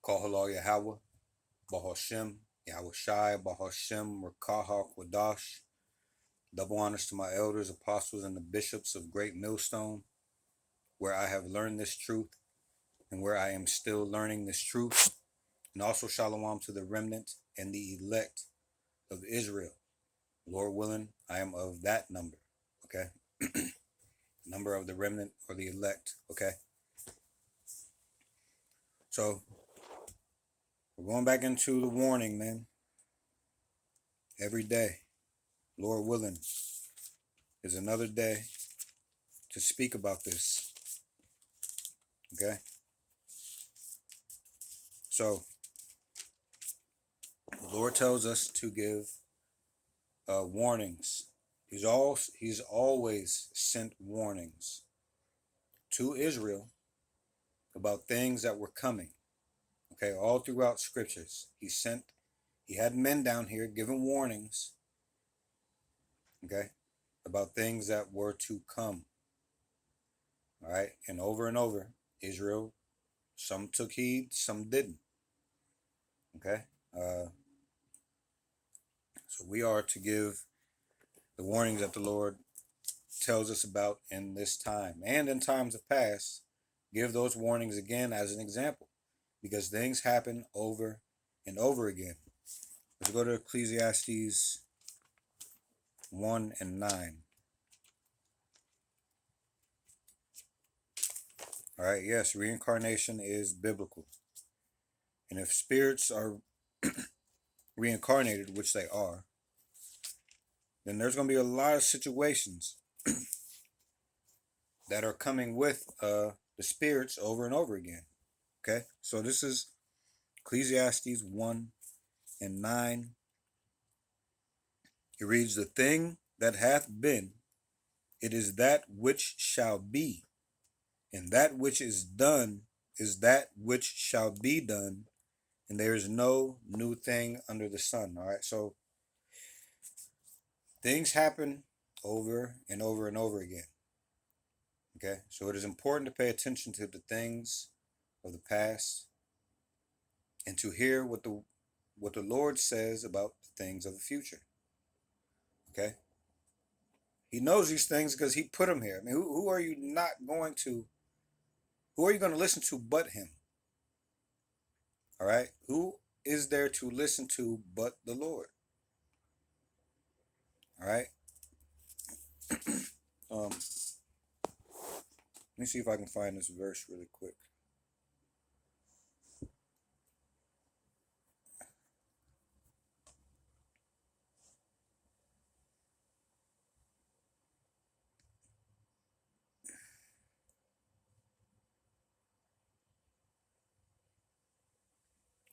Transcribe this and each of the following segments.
Kohala Yahweh, Bahashem, Yahweh Shai, Bahashem, Rakaha Kwadash. Double honors to my elders, apostles, and the bishops of Great Millstone, where I have learned this truth and where I am still learning this truth. And also shalom to the remnant and the elect of Israel. Lord willing, I am of that number, okay? Number of the remnant or the elect, okay? So, we're going back into the warning, man. Every day, Lord willing, is another day to speak about this, okay? So, the Lord tells us to give warnings. He's always sent warnings to Israel about things that were coming. Okay, all throughout scriptures, he had men down here giving warnings, okay, about things that were to come. All right, and over, Israel, some took heed, some didn't. Okay, so we are to give the warnings that the Lord tells us about in this time and in times of past. Give those warnings again as an example, because things happen over and over again. Let's go to Ecclesiastes 1 and 9. All right, yes, reincarnation is biblical. And if spirits are reincarnated, which they are, then there's going to be a lot of situations that are coming with the spirits over and over again. Okay, so this is Ecclesiastes 1 and 9. It reads, "The thing that hath been, it is that which shall be, and that which is done is that which shall be done, and there is no new thing under the sun." All right, so things happen over and over and over again. Okay, so it is important to pay attention to the things of the past and to hear what the Lord says about the things of the future. Okay, He knows these things because He put them here. I mean, who are you going to listen to but Him? All right, who is there to listen to but the Lord? All right. Let me see if I can find this verse really quick.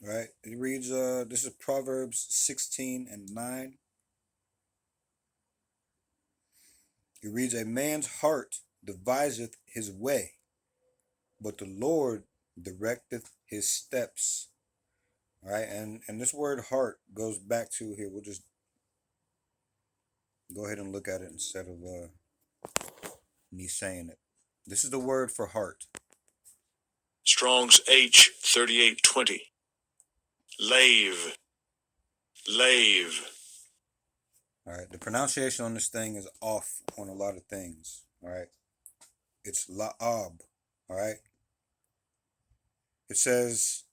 All right, it reads, this is Proverbs 16 and 9. It reads, "A man's heart deviseth his way, but the Lord directeth his steps." All right, and this word heart goes back to here. We'll just go ahead and look at it instead of me saying it. This is the word for heart. Strong's H 3820. Lave. All right, the pronunciation on this thing is off on a lot of things. All right, it's la'ab. All right, it says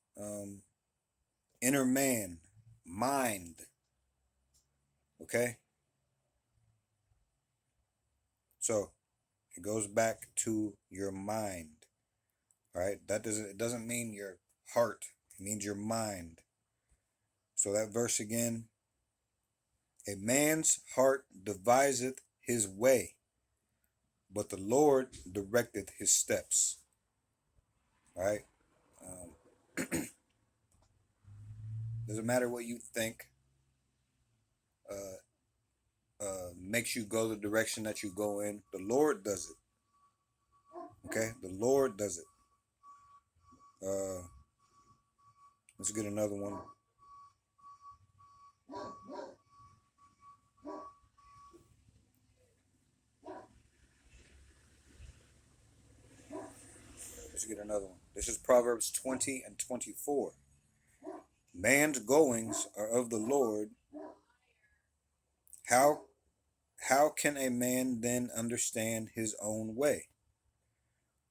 inner man, mind. Okay, so it goes back to your mind. All right, it doesn't mean your heart. It means your mind. So that verse again, "A man's heart deviseth his way, but the Lord directeth his steps." All right. Doesn't matter what you think makes you go the direction that you go in. The Lord does it. Okay, the Lord does it. Let's get another one. Let's get another one. This is Proverbs 20 and 24. man's goings are of the Lord. How how can a man then understand his own way?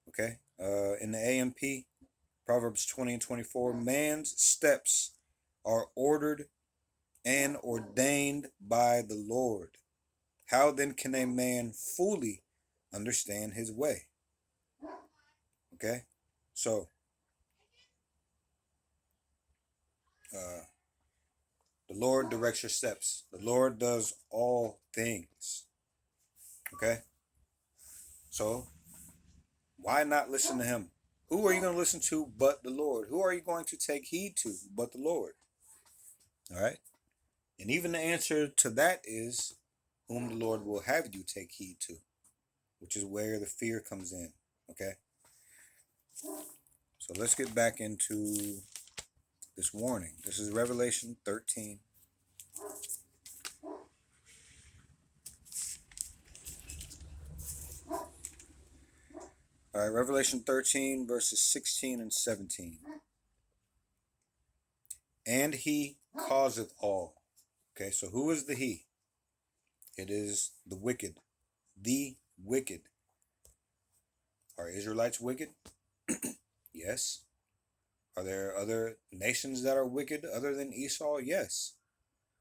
Okay. In the AMP, Proverbs 20 and 24, man's steps are ordered and ordained by the Lord. How then can a man fully understand his way? Okay. So, uh, the Lord directs your steps. The Lord does all things. Okay. So, why not listen to him? Who are you going to listen to but the Lord? Who are you going to take heed to but the Lord? All right. And even the answer to that is whom the Lord will have you take heed to, which is where the fear comes in. Okay. So let's get back into this warning. This is Revelation 13. All right, Revelation 13, verses 16 and 17. And he causeth all. Okay, so who is the he? It is the wicked. The wicked. Are Israelites wicked? Yes. Are there other nations that are wicked other than Esau? Yes.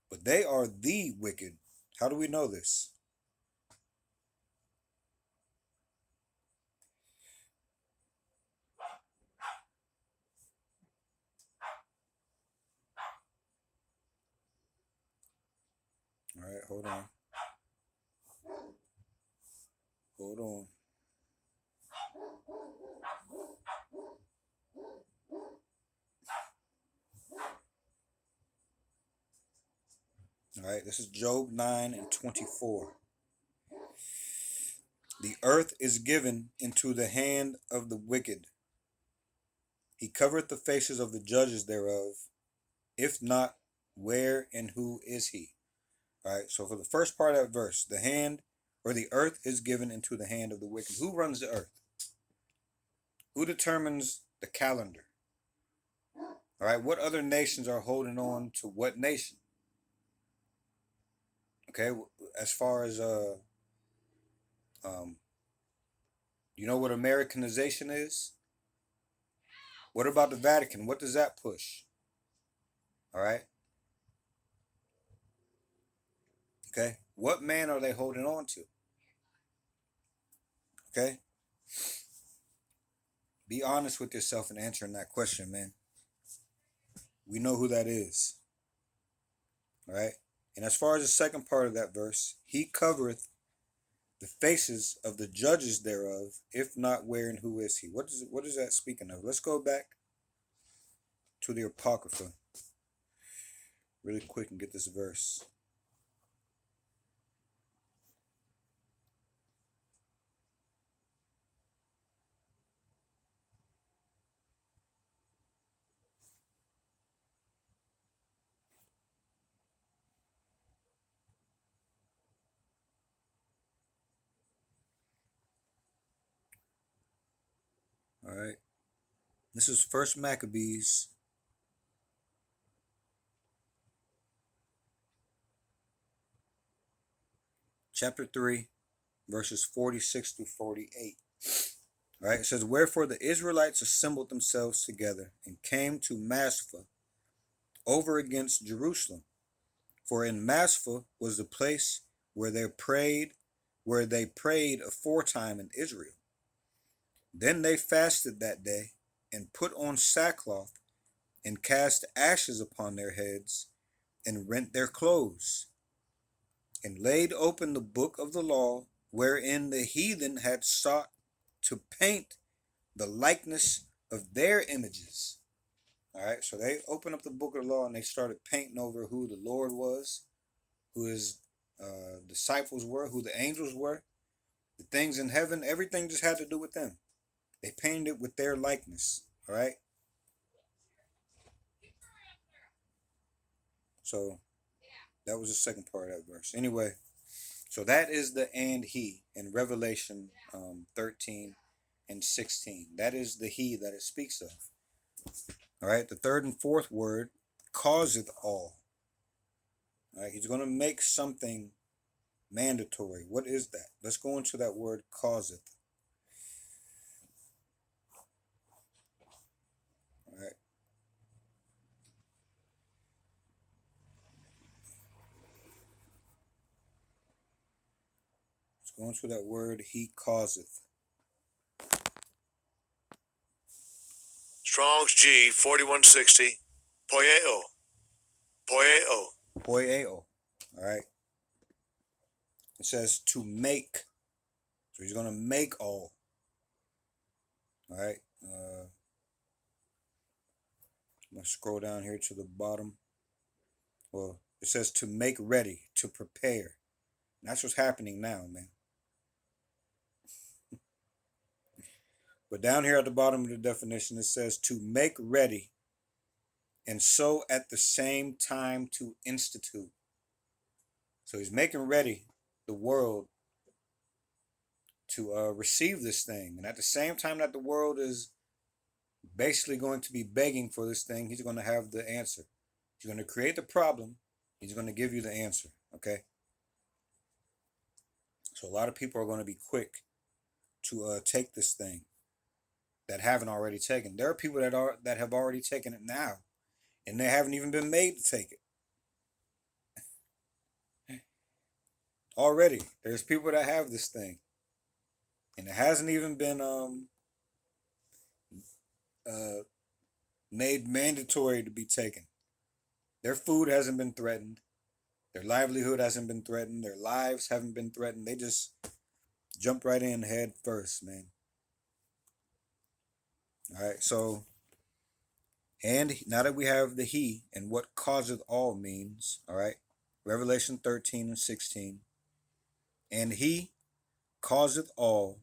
But they are the wicked. How do we know this? All right, hold on. Hold on. All right, this is Job 9 and 24. The earth is given into the hand of the wicked. He covereth the faces of the judges thereof. If not, where and who is he? All right, so for the first part of that verse, the hand or the earth is given into the hand of the wicked. Who runs the earth? Who determines the calendar? All right, what other nations are holding on to what nation? Okay, as far as um, you know what Americanization is? What about the Vatican? What does that push? All right, okay, what man are they holding on to? Okay, be honest with yourself in answering that question, man. We know who that is. All right, and as far as the second part of that verse, he covereth the faces of the judges thereof. If not, where and who is he? What is that speaking of? Let's go back to the Apocrypha really quick and get this verse. All right, this is First Maccabees, chapter 3, verses 46 through 48. All right, it says, wherefore the Israelites assembled themselves together and came to Maspha over against Jerusalem. For in Maspha was the place where they prayed aforetime in Israel. Then they fasted that day, and put on sackcloth, and cast ashes upon their heads, and rent their clothes, and laid open the book of the law, wherein the heathen had sought to paint the likeness of their images. All right, so they opened up the book of the law and they started painting over who the Lord was, who his disciples were, who the angels were, the things in heaven, everything just had to do with them. They painted it with their likeness. All right. So that was the second part of that verse. Anyway, so that is the and he in Revelation 13 and 16. That is the he that it speaks of. All right. The third and fourth word, causeth all. All right, he's going to make something mandatory. What is that? Let's go into that word causeth. All right. Let's go into that word he causeth. Strong's G 4160. Poieo. Poieo. Poieo. All right. It says to make. So he's going to make all. All right. I'm going to scroll down here to the bottom. Well, it says to make ready, to prepare. And that's what's happening now, man. But down here at the bottom of the definition, it says to make ready and so at the same time to institute. So he's making ready the world to receive this thing. And at the same time that the world is basically going to be begging for this thing, he's going to have the answer. He's going to create the problem. He's going to give you the answer. Okay. So a lot of people are going to be quick to take this thing that haven't already taken. There are people that have already taken it now, and they haven't even been made to take it. Already, there's people that have this thing, and it hasn't even been made mandatory to be taken. Their food hasn't been threatened. Their livelihood hasn't been threatened. Their lives haven't been threatened. They just jump right in head first, man. All right, so, and now that we have the he and what causeth all means, all right, Revelation 13 and 16. And he causeth all,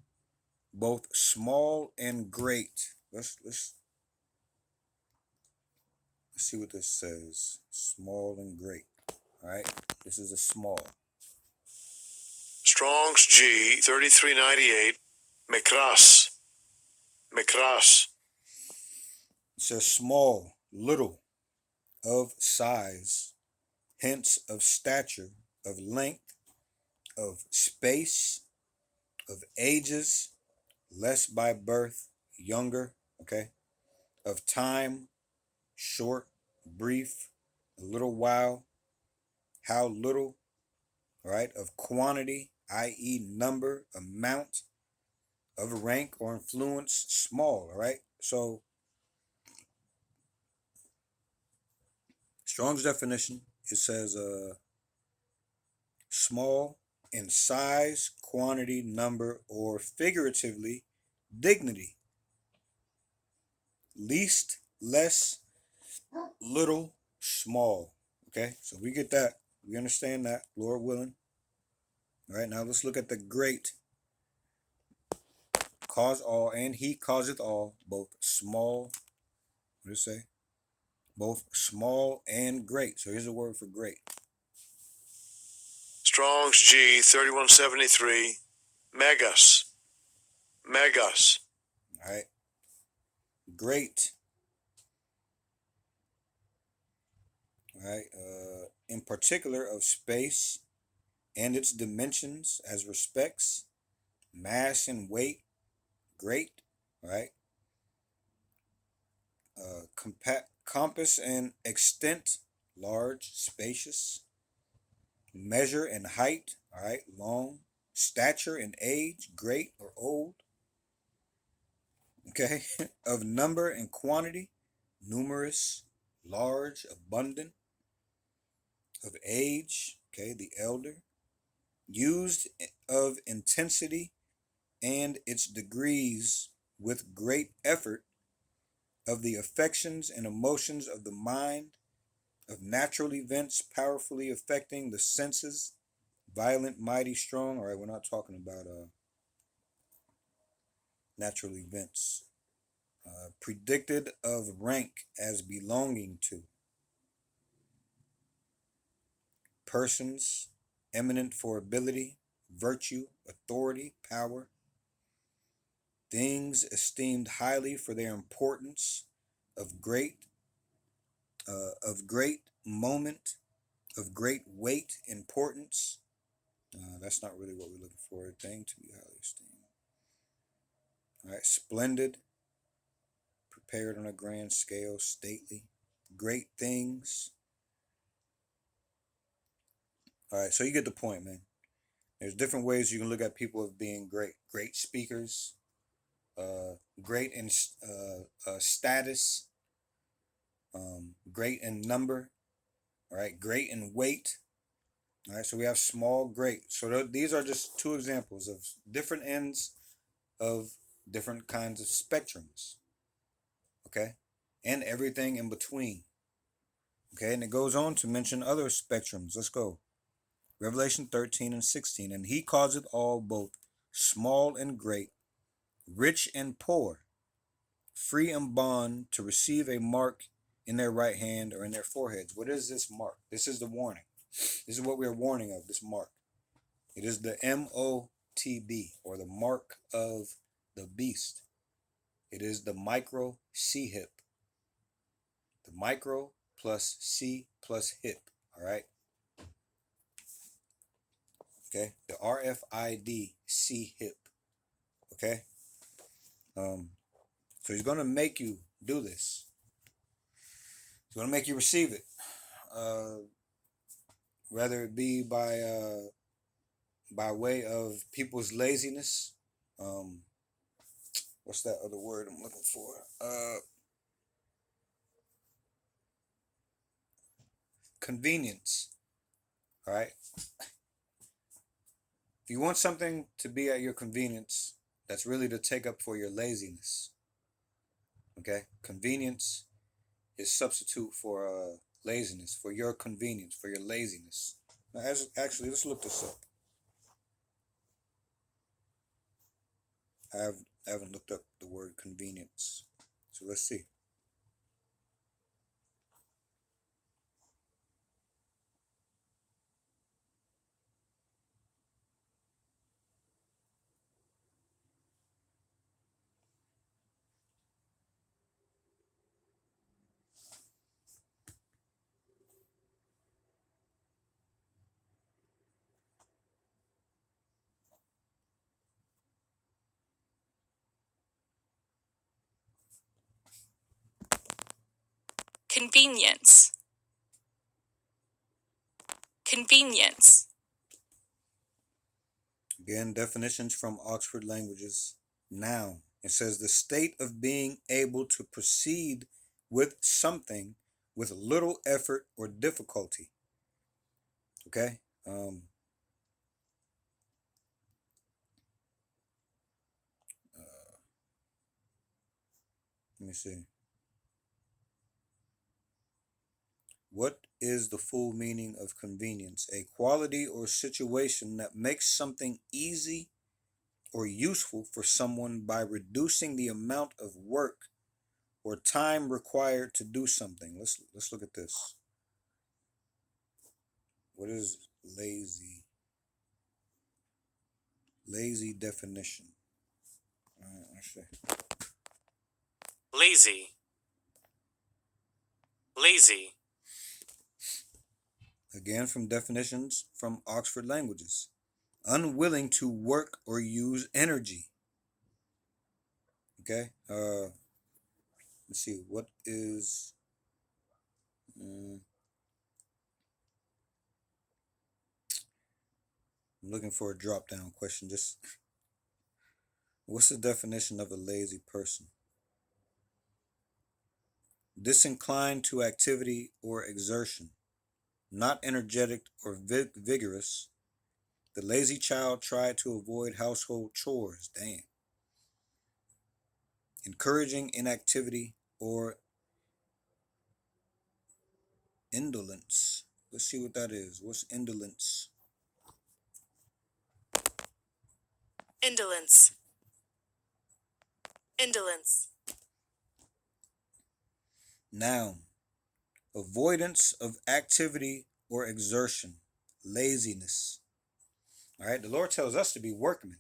both small and great. Let's see what this says. Small and great. All right, this is a small. Strong's G 3398. Mikras. Mikras. It says small, little, of size, hence of stature, of length, of space, of ages, less by birth, younger, okay, of time, short, brief, a little while, how little, all right, of quantity, i.e., number, amount, of rank or influence, small, all right? So, Strong's definition, it says small in size, quantity, number, or figuratively, dignity. Least, less, little, small. Okay, so we get that. We understand that, Lord willing. All right, now let's look at the great. Cause all, and he causeth all, both small, what does it say? Both small and great. So here's a word for great. Strong's G 3173. Megas. Megas. All right. Great. All right. In particular of space and its dimensions as respects mass and weight, great. All right. Compass and extent, large, spacious. Measure and height, all right, long. Stature and age, great or old. Okay. Of number and quantity, numerous, large, abundant. Of age, okay, the elder. Used of intensity and its degrees with great effort, of the affections and emotions of the mind, of natural events powerfully affecting the senses, violent, mighty, strong. All right, we're not talking about natural events. Predicted of rank as belonging to persons, eminent for ability, virtue, authority, power, things esteemed highly for their importance, of great, of great moment, of great weight, importance. That's not really what we're looking for. A thing to be highly esteemed. All right, splendid, prepared on a grand scale, stately, great things. All right, so you get the point, man. There's different ways you can look at people of being great. Great speakers, great in status, great in number, all right, great in weight. All right, so we have small, great. So these are just two examples of different ends of different kinds of spectrums, okay, and everything in between. Okay, and it goes on to mention other spectrums. Let's go. Revelation 13 and 16. And he causeth all, both small and great, rich and poor, free and bond, to receive a mark in their right hand or in their foreheads. What is this mark? This is the warning. This is what we are warning of, this mark. It is the MOTB, or the mark of the beast. It is the micro C hip. The micro plus C plus hip. All right. Okay. The RFID C hip. Okay. So he's going to make you do this. He's going to make you receive it. Whether it be by way of people's laziness. What's that other word I'm looking for? Convenience. All right. If you want something to be at your convenience, that's really to take up for your laziness. Okay. Convenience is substitute for laziness, for your convenience, for your laziness. Now, actually, let's look this up. I haven't looked up the word convenience, so let's see. Convenience. Convenience. Again, definitions from Oxford Languages. Noun. It says the state of being able to proceed with something with little effort or difficulty. Okay. Let me see. What is the full meaning of convenience? A quality or situation that makes something easy or useful for someone by reducing the amount of work or time required to do something. Let's look at this. What is lazy? Lazy definition. Actually, Lazy. Lazy. again from definitions from Oxford Languages. Unwilling to work or use energy. Okay. Let's see. What is? I'm looking for a drop down question. Just what's the definition of a lazy person? Disinclined to activity or exertion, not energetic or vigorous. The lazy child tried to avoid household chores. Damn. Encouraging inactivity or indolence. Let's see what that is. What's indolence? Indolence. Indolence. Noun. Avoidance of activity or exertion. Laziness. All right. The Lord tells us to be workmen.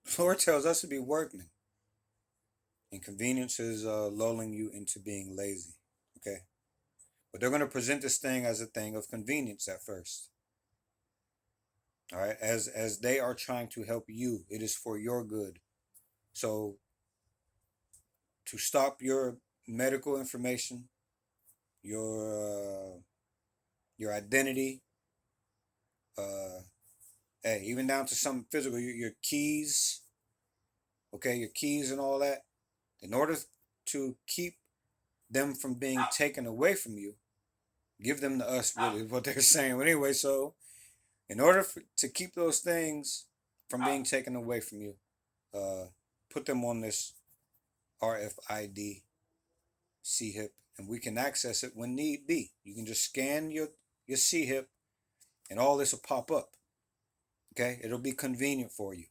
The Lord tells us to be workmen. Inconvenience is lulling you into being lazy. Okay. But they're going to present this thing as a thing of convenience at first. All right, as they are trying to help you, it is for your good. So to stop your medical information, your your identity, uh, hey, even down to some physical, your keys, okay, your keys and all that. In order to keep them from being taken away from you, give them to us. Really, is what they're saying. But anyway, so in order to keep those things from being taken away from you, uh, put them on this RFID C-hip, and we can access it when need be. You can just scan your C-hip, and all this will pop up. Okay, it'll be convenient for you.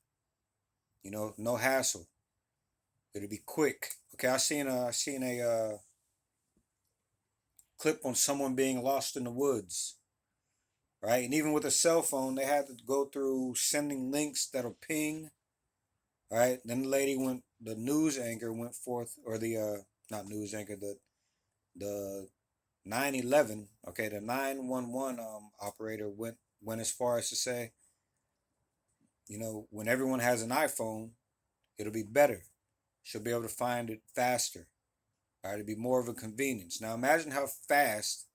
You know, no hassle. It'll be quick. Okay, I seen a clip on someone being lost in the woods, right? And even with a cell phone, they had to go through sending links that'll ping, right? Then the news anchor went forth, or the not news anchor, the 911, okay, the 911 operator went as far as to say, you know, when everyone has an iPhone, it'll be better. She'll be able to find it faster. All right, it'll be more of a convenience. Now imagine how fast,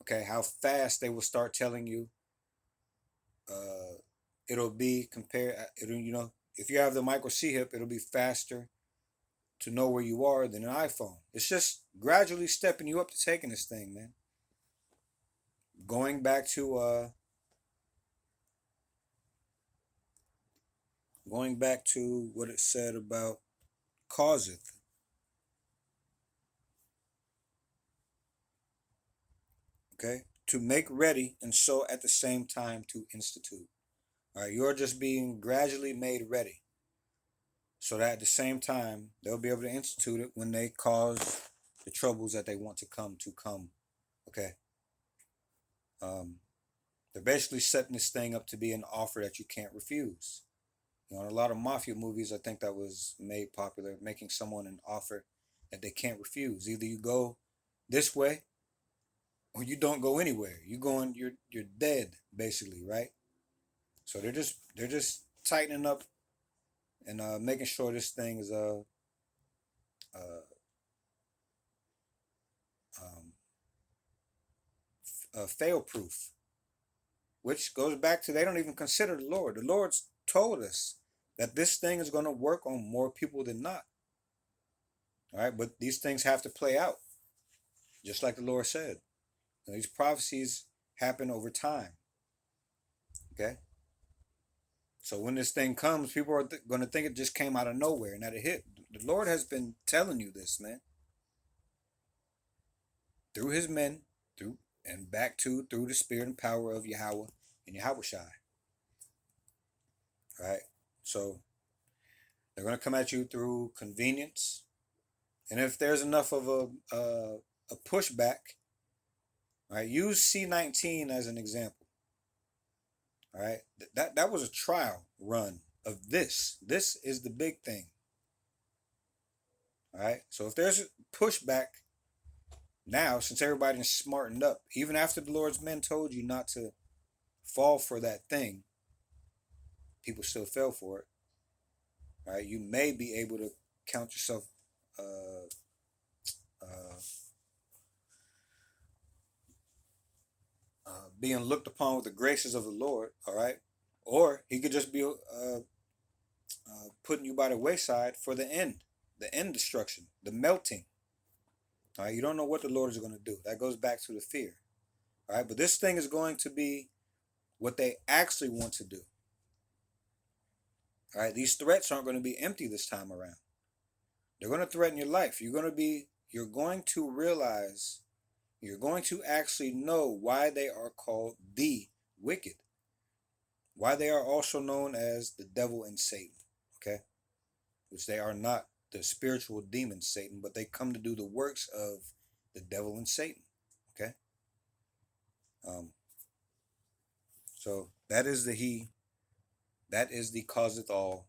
okay, how fast they will start telling you uh it'll be compared it'll, you know, if you have the micro C hip, it'll be faster to know where you are than an iPhone. It's just gradually stepping you up to taking this thing, man. Going back to what it said about causeth, okay? To make ready and so at the same time to institute. All right, you're just being gradually made ready. So that at the same time, they'll be able to institute it when they cause the troubles that they want to come. Okay. Um, they're basically setting this thing up to be an offer that you can't refuse. You know, in a lot of mafia movies, I think that was made popular, making someone an offer that they can't refuse. Either you go this way or you don't go anywhere. You're dead, basically, right? So they're just tightening up and making sure this thing is uh, um, fail proof, which goes back to they don't even consider the Lord. The Lord's told us that this thing is going to work on more people than not. All right, but these things have to play out, just like the Lord said. These prophecies happen over time. Okay, so when this thing comes, people are going to think it just came out of nowhere and that it hit. The Lord has been telling you this, man, through His men, through and back to through the Spirit and power of Yahweh and Yahweh Shai. All right, so they're going to come at you through convenience. And if there's enough of a pushback, all right, use C19 as an example. All right, that was a trial run of this. This is the big thing. All right, so if there's pushback now, since everybody's smartened up, even after the Lord's men told you not to fall for that thing, people still fell for it. All right, you may be able to count yourself uh, uh, being looked upon with the graces of the Lord. All right, or He could just be putting you by the wayside for the end destruction, the melting. All right, you don't know what the Lord is going to do. That goes back to the fear. All right, but this thing is going to be what they actually want to do. All right, these threats aren't going to be empty this time around. They're going to threaten your life. You're going to realize, you're going to actually know why they are called the wicked, why they are also known as the devil and Satan. Okay, which they are not the spiritual demon Satan, but they come to do the works of the devil and Satan. Okay, um, so that is the causeth all,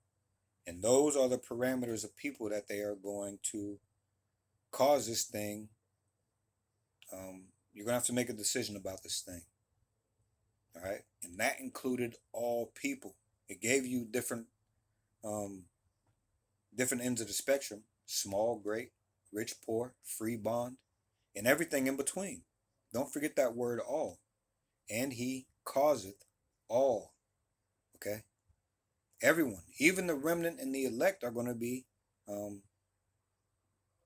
and those are the parameters of people that they are going to cause this thing you're gonna have to make a decision about this thing. All right, and that included all people. It gave you um, different ends of the spectrum: small, great, rich, poor, free, bond, and everything in between. Don't forget that word all. And he causeth all. Okay, everyone, even the remnant and the elect, are going to be um,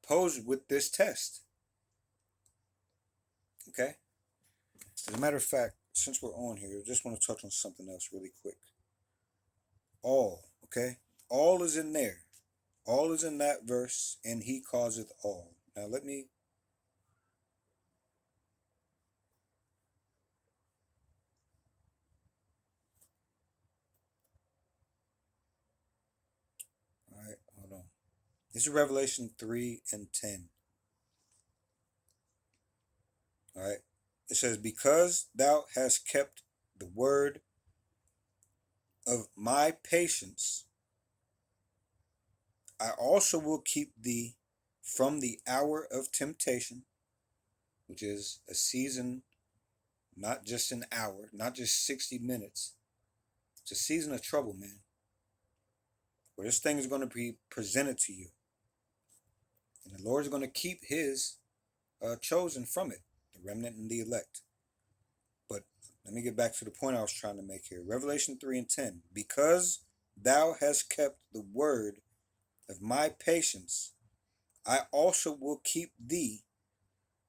posed with this test. Okay. As a matter of fact, since we're on here, I just want to touch on something else really quick. All. Okay. All is in there. All is in that verse, and he causeth all. Now let me. All right, hold on. This is Revelation 3 and 10. All right. It says, because thou hast kept the word of my patience, I also will keep thee from the hour of temptation, which is a season, not just an hour, not just 60 minutes. It's a season of trouble, man, where this thing is going to be presented to you. And the Lord is going to keep his chosen from it, the remnant and the elect. But let me get back to the point I was trying to make here. Revelation 3 and 10. Because thou hast kept the word of my patience, I also will keep thee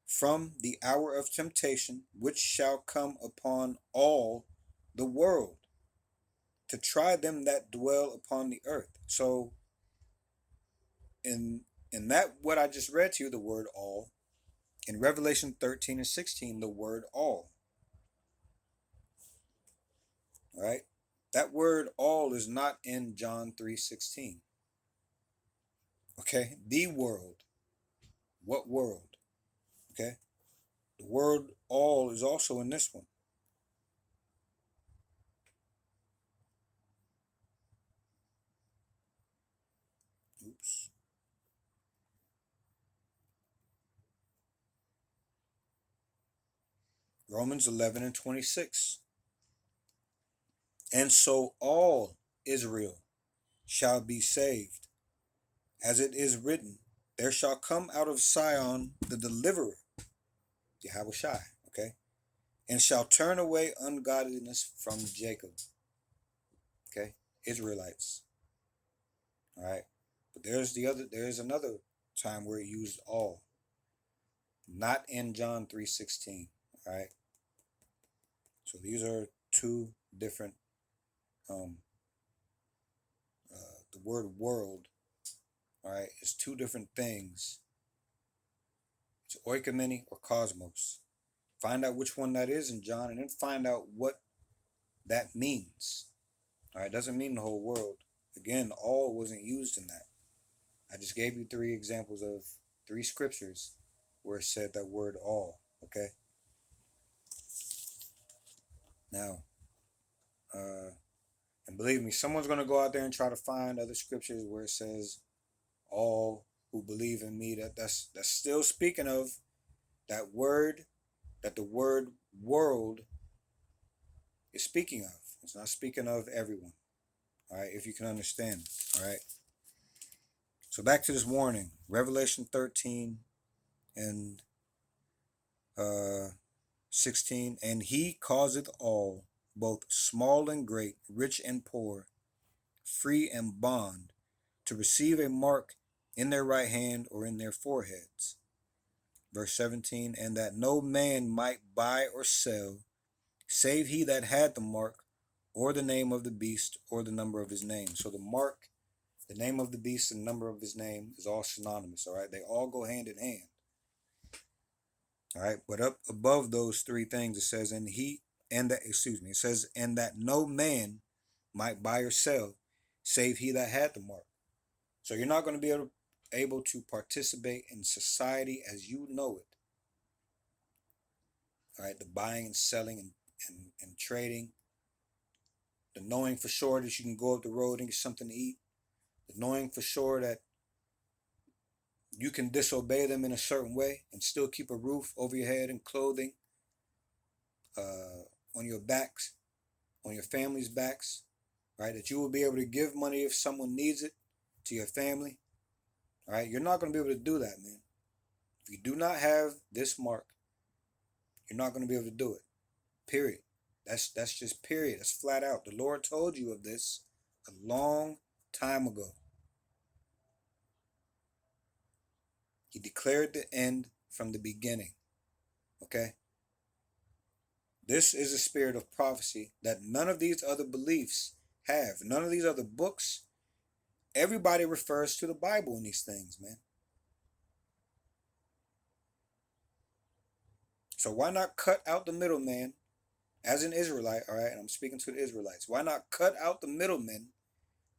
from the hour of temptation, which shall come upon all the world, to try them that dwell upon the earth. So in that what I just read to you, the word all, in Revelation 13 and 16, the word all. All right? That word all is not in John 3:16. Okay? The world. What world? Okay? The word all is also in this one. Oops. Romans 11 and 26. And so all Israel shall be saved. As it is written, there shall come out of Sion the deliverer, Yahushai, okay, and shall turn away ungodliness from Jacob, okay, Israelites, all right. But there's another time where it used all, not in John 3:16, all right. So these are two different, um, the word world, all right, is two different things. It's oikomene or cosmos. Find out which one that is in John, and then find out what that means. All right, doesn't mean the whole world. Again, all wasn't used in that. I just gave you three examples of three scriptures where it said that word all. Okay. Now, and believe me, someone's gonna go out there and try to find other scriptures where it says all who believe in me. That's still speaking of that word that the word world is speaking of. It's not speaking of everyone. All right, if you can understand. All right. So back to this warning, Revelation 13 and 16. And he causeth all, both small and great, rich and poor, free and bond, to receive a mark in their right hand or in their foreheads. Verse 17. And that no man might buy or sell, save he that had the mark, or the name of the beast, or the number of his name. So the mark, the name of the beast, and the number of his name is all synonymous. All right, they all go hand in hand. All right, but up above those three things, it says, it says, and that no man might buy or sell, save he that had the mark. So you're not going to be able to participate in society as you know it. All right, the buying and selling and trading, the knowing for sure that you can go up the road and get something to eat, the knowing for sure that You can disobey them in a certain way and still keep a roof over your head and clothing on your backs, on your family's backs, right? That you will be able to give money if someone needs it to your family, all right? You're not going to be able to do that, man. If you do not have this mark, you're not going to be able to do it. Period. That's just period. That's flat out. The Lord told you of this a long time ago. He declared the end from the beginning. Okay? This is a spirit of prophecy that none of these other beliefs have. None of these other books. Everybody refers to the Bible in these things, man. So why not cut out the middleman as an Israelite, all right? And I'm speaking to the Israelites. Why not cut out the middlemen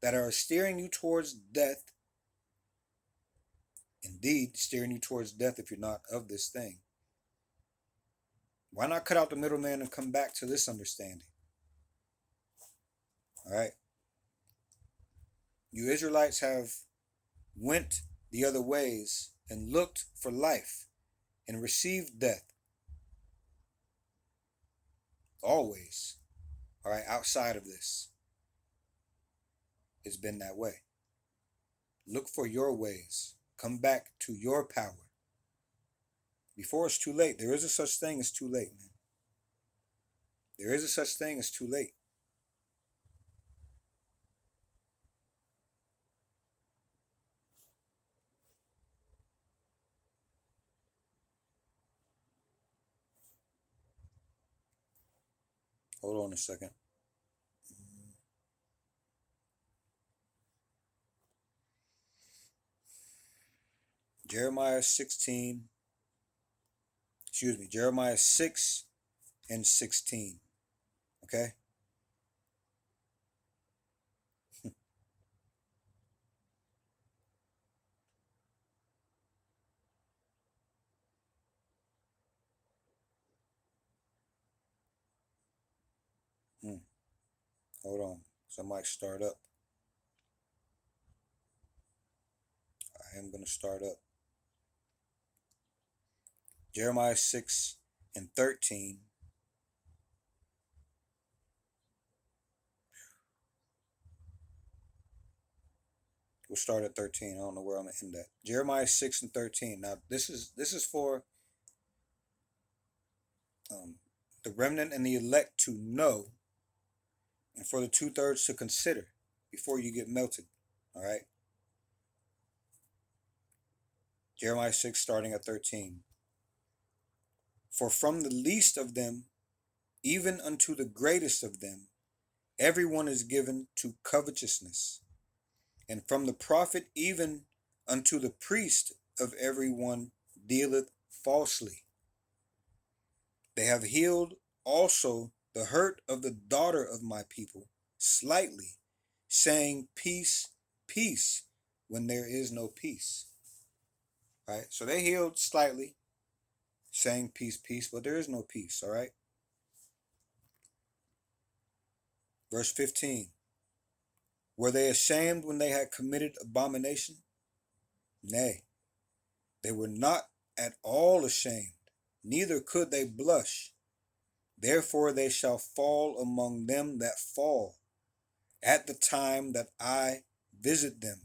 that are steering you towards death? Indeed, steering you towards death if you're not of this thing. Why not cut out the middleman and come back to this understanding? All right. You Israelites have went the other ways and looked for life and received death. Always. All right. Outside of this, it's been that way. Look for your ways. Come back to your power. Before it's too late. There is a such thing as too late, man. There is a such thing as too late. Hold on a second. Jeremiah 16. Jeremiah 6 and 16. Okay? Hold on. So I might start up. I am going to start up. Jeremiah 6 and 13. We'll start at 13. I don't know where I'm going to end at. Jeremiah 6 and 13. Now, this is for the remnant and the elect to know, and for the 2/3 to consider before you get melted. All right? Jeremiah 6, starting at 13. For from the least of them, even unto the greatest of them, everyone is given to covetousness. And from the prophet even unto the priest of everyone dealeth falsely. They have healed also the hurt of the daughter of my people slightly, saying, peace, peace, when there is no peace. All right, so they healed slightly, saying peace, peace, but there is no peace. All right. Verse 15. Were they ashamed when they had committed abomination? Nay, they were not at all ashamed, neither could they blush. Therefore they shall fall among them that fall. At the time that I visit them,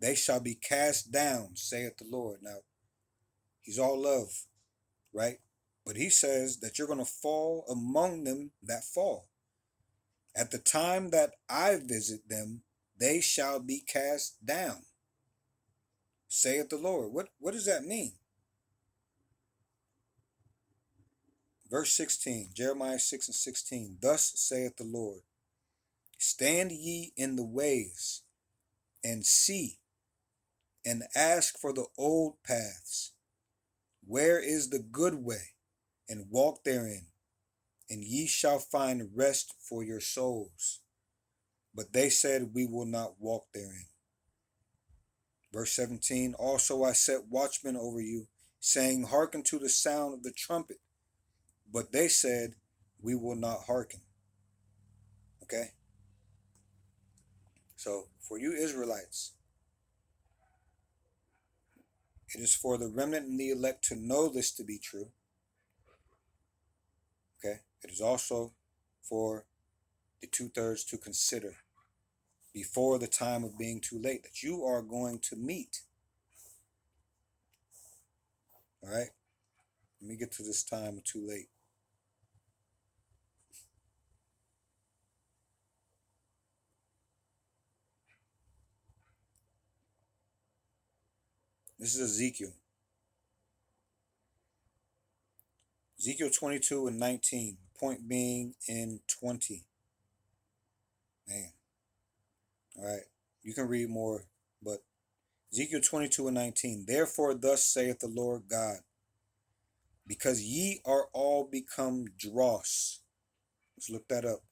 they shall be cast down, saith the Lord. Now, he's all love, right? But he says that you're going to fall among them that fall. At the time that I visit them, they shall be cast down, saith the Lord. What does that mean? Verse 16, Jeremiah 6 and 16. Thus saith the Lord, stand ye in the ways, and see, and ask for the old paths. Where is the good way? And walk therein, and ye shall find rest for your souls. But they said, we will not walk therein. Verse 17, also I set watchmen over you, saying, hearken to the sound of the trumpet. But they said, we will not hearken. Okay? So, for you Israelites, It is for the remnant and the elect to know this to be true. Okay. It is also for the 2/3 to consider before the time of being too late that you are going to meet. All right. Let me get to this time of too late. This is Ezekiel. Ezekiel 22 and 19. Point being in 20. Man. All right. You can read more, but Ezekiel 22 and 19. Therefore, thus saith the Lord God, because ye are all become dross. Let's look that up.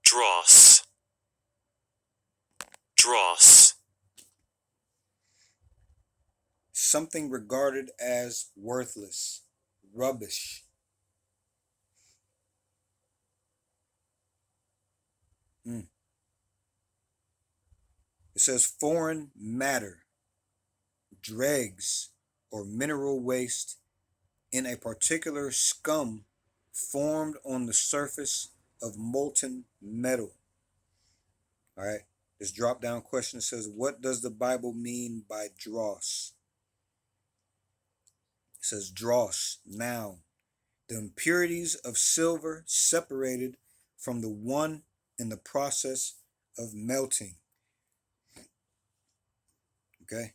Dross. Dross. Something regarded as worthless, rubbish. It says foreign matter, dregs, or mineral waste in a particular scum formed on the surface of molten metal. All right. This drop down question says, what does the Bible mean by dross? It says dross, noun. The impurities of silver separated from the one in the process of melting. Okay.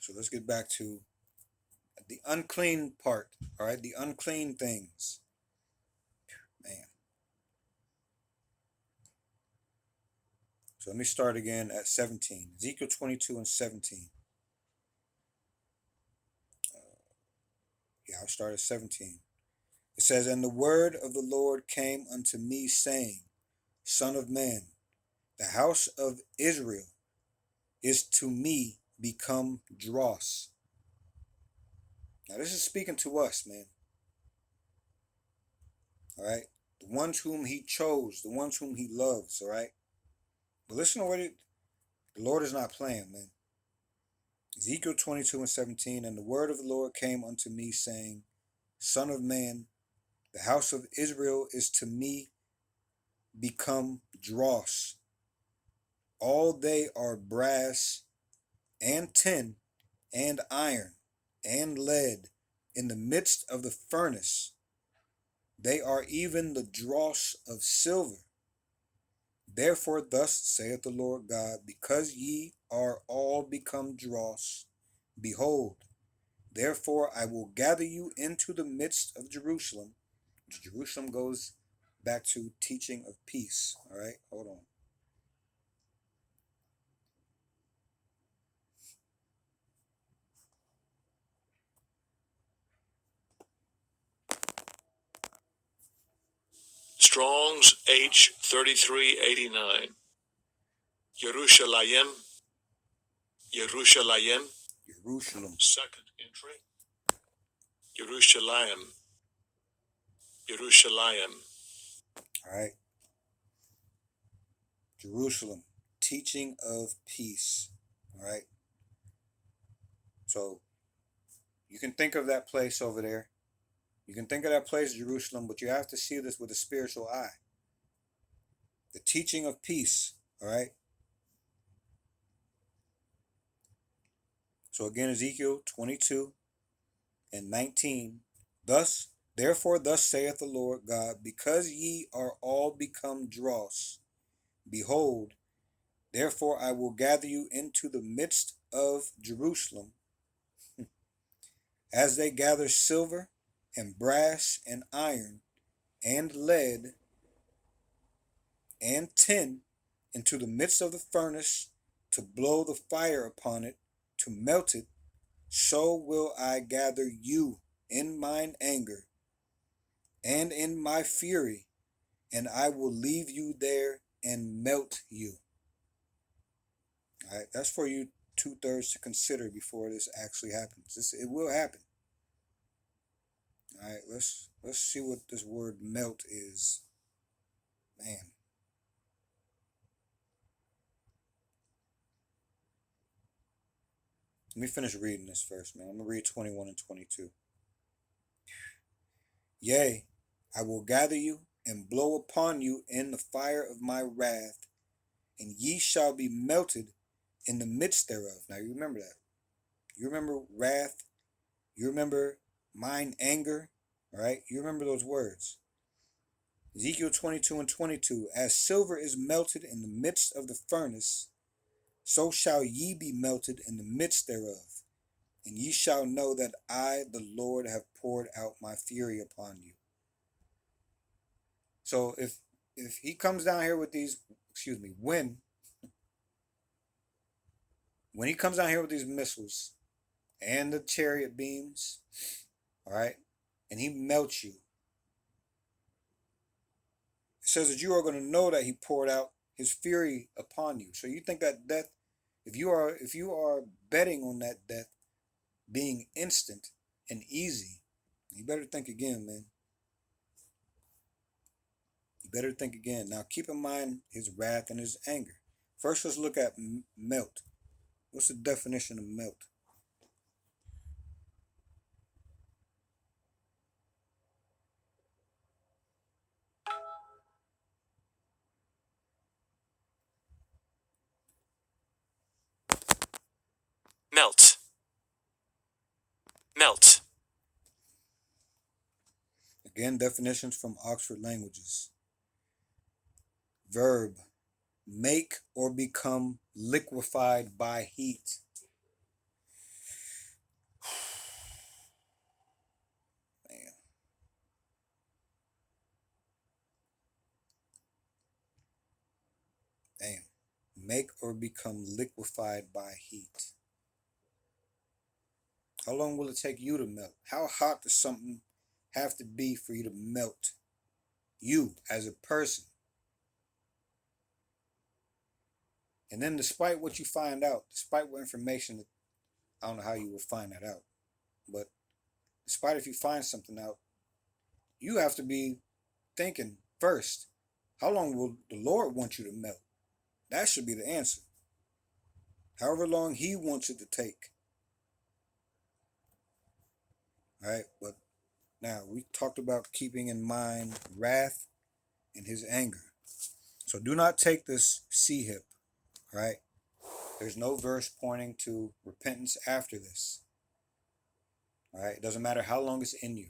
So let's get back to the unclean part. All right. The unclean things. Man. So let me start again at 17. Ezekiel 22 and 17. I'll start at 17. It says, and the word of the Lord came unto me, saying, Son of man, the house of Israel is to me become dross. Now this is speaking to us, man. All right. The ones whom he chose, the ones whom he loves, all right. But listen to what the Lord is not playing, man. Ezekiel 22 and 17, and the word of the Lord came unto me, saying, Son of man, the house of Israel is to me become dross. All they are brass and tin and iron and lead in the midst of the furnace. They are even the dross of silver. Therefore thus saith the Lord God, because ye are all become dross, behold, therefore I will gather you into the midst of Jerusalem. Jerusalem goes back to teaching of peace. All right, hold on. Strong's H 3389. Yerushalayim. Yerushalayim. Jerusalem. Second entry. Yerushalayim. Yerushalayim. All right. Jerusalem. Teaching of peace. All right. So you can think of that place over there. You can think of that place, Jerusalem, but you have to see this with a spiritual eye. The teaching of peace. All right. So again, Ezekiel 22 and 19. Therefore, thus saith the Lord God, because ye are all become dross, behold, therefore I will gather you into the midst of Jerusalem, as they gather silver and brass and iron and lead and tin into the midst of the furnace to blow the fire upon it, to melt it, so will I gather you in mine anger and in my fury, and I will leave you there and melt you. All right, that's for you 2/3 to consider before this actually happens. It will happen. All right, let's see what this word melt is. Man. Let me finish reading this first, man. I'm gonna read 21 and 22. Yea, I will gather you and blow upon you in the fire of my wrath, and ye shall be melted in the midst thereof. Now you remember that. You remember wrath. You remember mine anger. All right. You remember those words. Ezekiel 22 and 22. As silver is melted in the midst of the furnace, so shall ye be melted in the midst thereof. And ye shall know that I, the Lord, have poured out my fury upon you. So if he comes down here with these, when he comes down here with these missiles and the chariot beams, all right, and he melts you, it says that you are going to know that he poured out his fury upon you. So you think that death, if you are betting on that death being instant and easy, you better think again, man. You better think again. Now keep in mind his wrath and his anger. First, let's look at melt. What's the definition of melt? Melt. Melt. Again, definitions from Oxford Languages. Verb, make or become liquefied by heat. Man. Damn. Make or become liquefied by heat. How long will it take you to melt? How hot does something have to be for you to melt? You as a person. And then despite what you find out, despite what information, I don't know how you will find that out, but despite if you find something out, you have to be thinking first, how long will the Lord want you to melt? That should be the answer. However long he wants it to take. All right, but now we talked about keeping in mind wrath and his anger. So do not take this hip, right? There's no verse pointing to repentance after this. All right, it doesn't matter how long it's in you.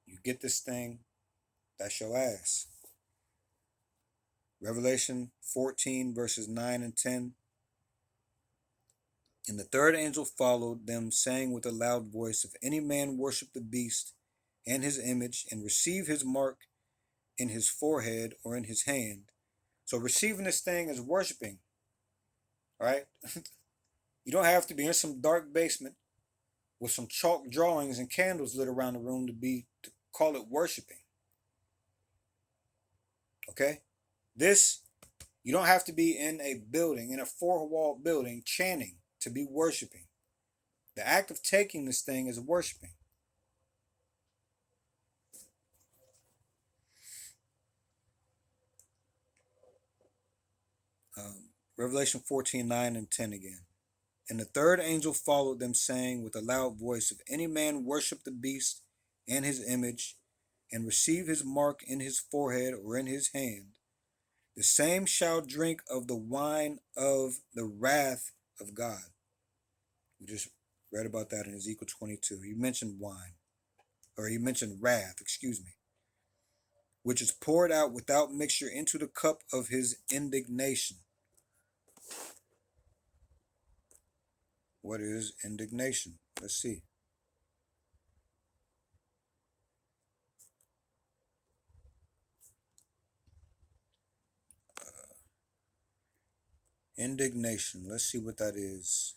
You get this thing, that's your ass. Revelation 14, verses 9 and 10. And the third angel followed them, saying with a loud voice, if any man worship the beast and his image, and receive his mark in his forehead or in his hand. So receiving this thing is worshiping. All right? You don't have to be in some dark basement with some chalk drawings and candles lit around the room to call it worshiping. Okay? This, you don't have to be in a building, in a four-wall building, chanting to be worshiping. The act of taking this thing is worshiping. Revelation 14, 9 and 10 again. And the third angel followed them, saying with a loud voice, if any man worship the beast and his image, and receive his mark in his forehead or in his hand, the same shall drink of the wine of the wrath of God. We just read about that in Ezekiel 22. He mentioned wine, or he mentioned wrath, which is poured out without mixture into the cup of his indignation. What is indignation? Let's see. Indignation. Let's see what that is.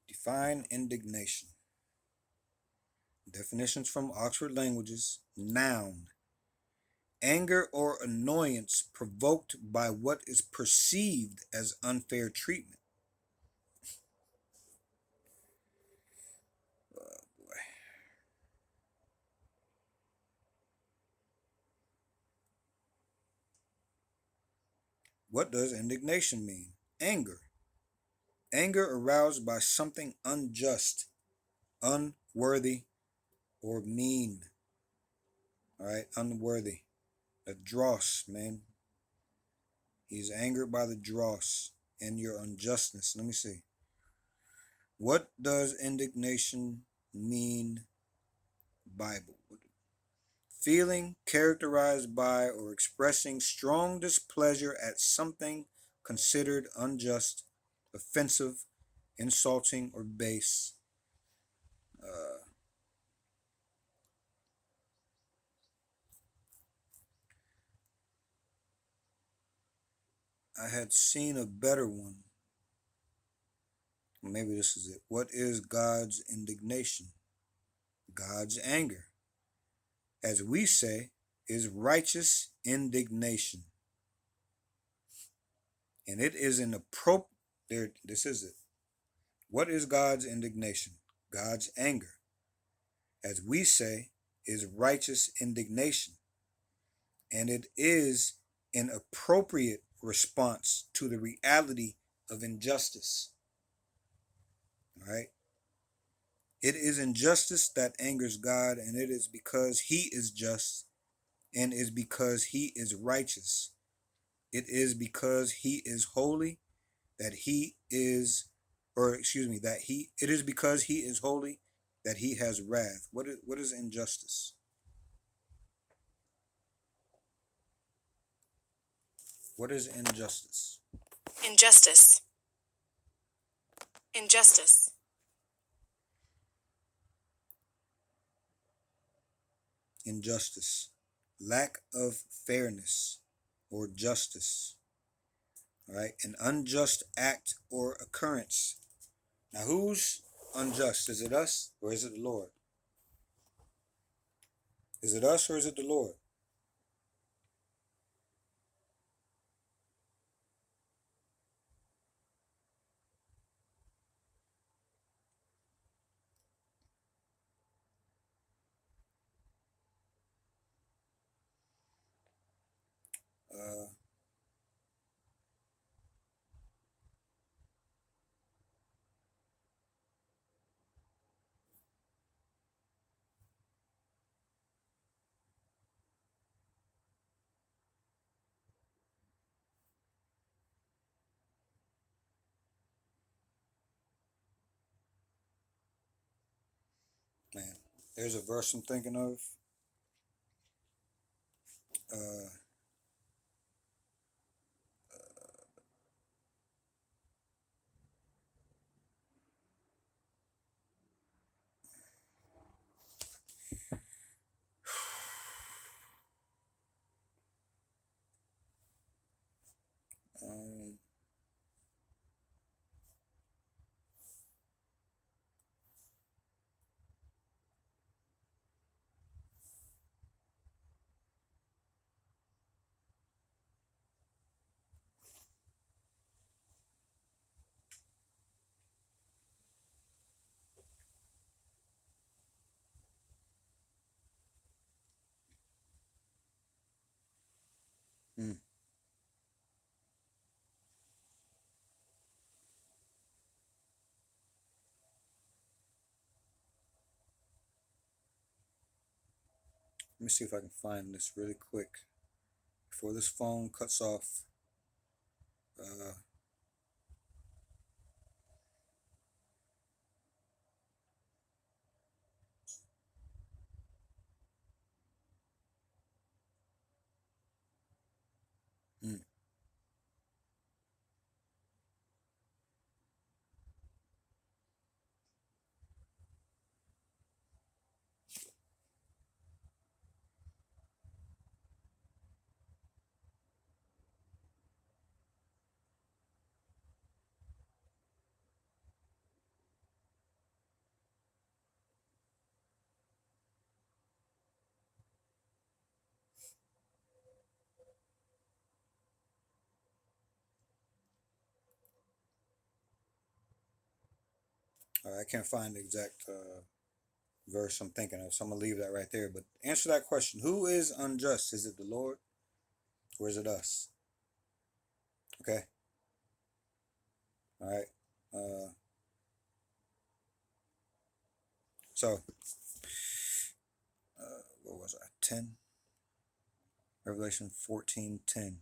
Define indignation. Definitions from Oxford Languages. Noun. anger or annoyance provoked by what is perceived as unfair treatment. What does indignation mean? Anger. Anger aroused by something unjust, unworthy, or mean. All right, unworthy. The dross, man. He's angered by the dross and your unjustness. Let me see. What does indignation mean, Bible? Feeling characterized by or expressing strong displeasure at something considered unjust, offensive, insulting, or base. I had seen a better one. Maybe this is it. What is God's indignation? God's anger, as we say, is righteous indignation. And it is an appropriate, there, this is it. What is God's indignation? God's anger, as we say, is righteous indignation. And it is an appropriate response to the reality of injustice. All right? It is injustice that angers God, and it is because he is just and is because he is righteous. It is because he is holy that he is, it is because he is holy that he has wrath. What is injustice? What is injustice? Injustice. Injustice. Injustice. Lack of fairness or justice. All right? An unjust act or occurrence. Now, who's unjust? Is it us or is it the Lord? Is it us or is it the Lord? Uh, man, there's a verse I'm thinking of. Uh, um, hmm, let me see if I can find this really quick before this phone cuts off. Uh, hmm. I can't find the exact verse I'm thinking of, so I'm going to leave that right there. But answer that question. Who is unjust? Is it the Lord or is it us? Okay. All right. So, what was I? 10? Revelation 14:10.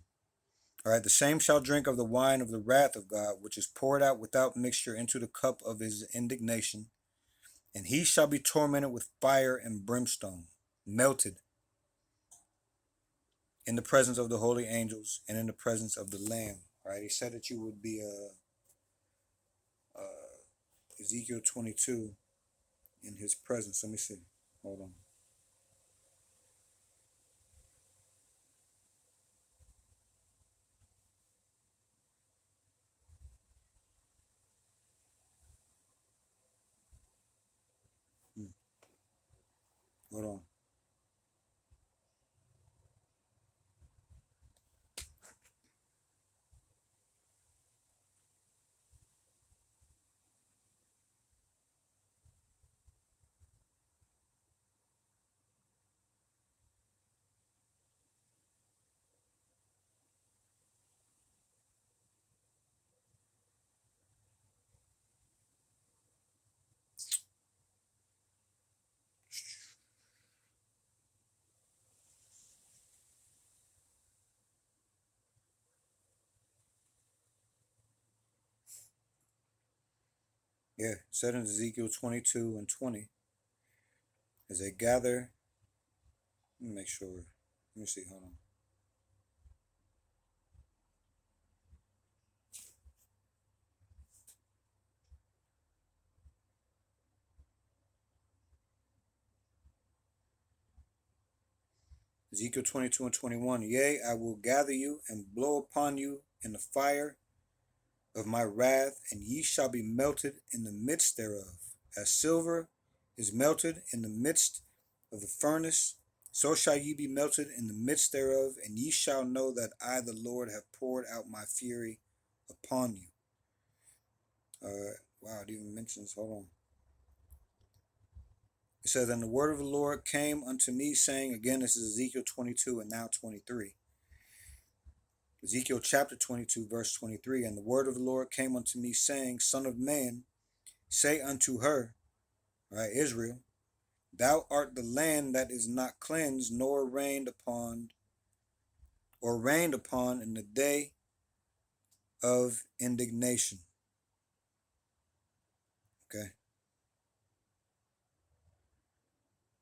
All right. The same shall drink of the wine of the wrath of God, which is poured out without mixture into the cup of his indignation. And he shall be tormented with fire and brimstone, melted in the presence of the holy angels and in the presence of the Lamb. All right. He said that you would be Ezekiel 22 in his presence. Let me see. Hold on. Hold on. Yeah, said in Ezekiel 22 and 20, as they gather, let me make sure. Let me see, hold on. Ezekiel 22 and 21, yea, I will gather you and blow upon you in the fire of my wrath, and ye shall be melted in the midst thereof. As silver is melted in the midst of the furnace, so shall ye be melted in the midst thereof, and ye shall know that I, the Lord, have poured out my fury upon you. Wow, it even mentions, hold on. It says, and the word of the Lord came unto me, saying, again, this is Ezekiel 22 and now 23. Ezekiel chapter 22, verse 23, and the word of the Lord came unto me, saying, Son of man, say unto her, right, Israel, thou art the land that is not cleansed, nor rained upon, in the day of indignation. Okay.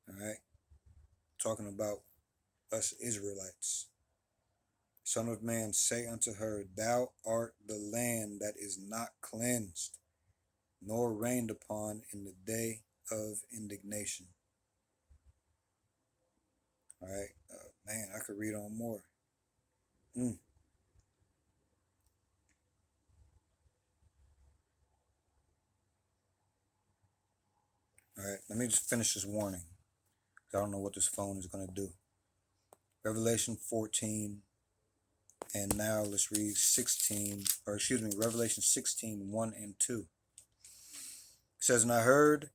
All right. Talking about us Israelites. Son of man, say unto her, thou art the land that is not cleansed, nor rained upon in the day of indignation. All right. Man, I could read on more. All right. Let me just finish this warning. I don't know what this phone is going to do. Revelation 14. And now let's read 16, or excuse me, Revelation 16, 1 and 2. It says, and I heard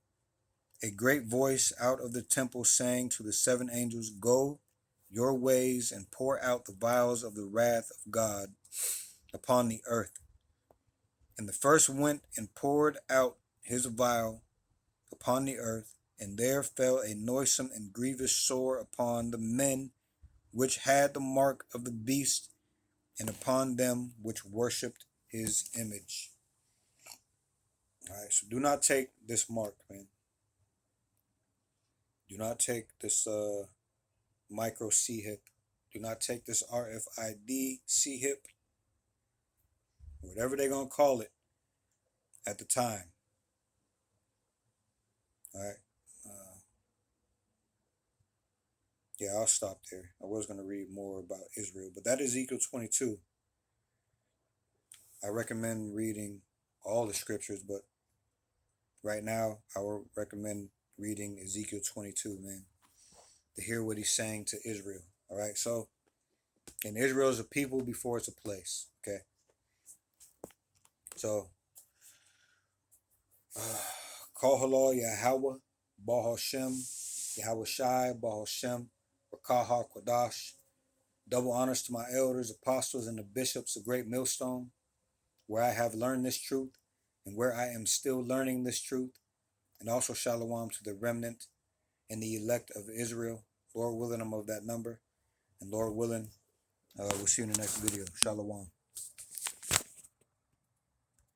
a great voice out of the temple saying to the seven angels, go your ways and pour out the vials of the wrath of God upon the earth. And the first went and poured out his vial upon the earth, and there fell a noisome and grievous sore upon the men which had the mark of the beast, and upon them which worshipped his image. All right, so do not take this mark, man. Do not take this micro C-hip. Do not take this RFID C-hip, whatever they're going to call it at the time. All right. Yeah, I'll stop there. I was going to read more about Israel, but that is Ezekiel 22. I recommend reading all the scriptures, but right now I would recommend reading Ezekiel 22, man, to hear what he's saying to Israel. All right, so, and Israel is a people before it's a place, okay? So, Kohalal Yahweh, Baal Shem, Yahweh Shai, Baal Shem, Rakaha Kodash. Double honors to my elders, apostles, and the bishops of Great Millstone, where I have learned this truth, and where I am still learning this truth, and also Shalom to the remnant and the elect of Israel. Lord willing, I'm of that number, and Lord willing, we'll see you in the next video. Shalom.